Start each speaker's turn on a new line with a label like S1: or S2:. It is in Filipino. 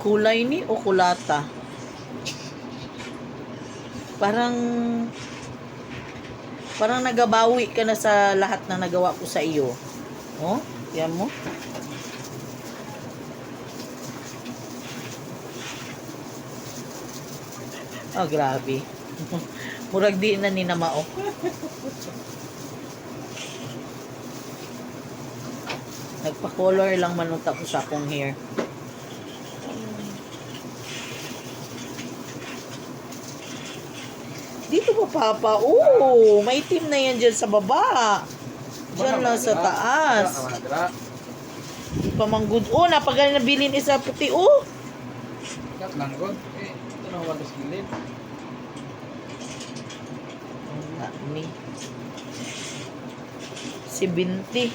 S1: Kulay ni o kulata? Parang nagabawi ka na sa lahat na nagawa ko sa iyo. Oh, yan mo. Oh, grabe. Murag di na ni na mao. Nagpa-color lang man nung tapos akong hair. Dito pa, Papa. Oh, may team na yan dyan sa baba. Dyan lang sa taas. Pamanggod. Oh, napagaling na bilin isa puti. Oh.
S2: Kat langgod. Ito na wagas gilid.
S1: Ni 70.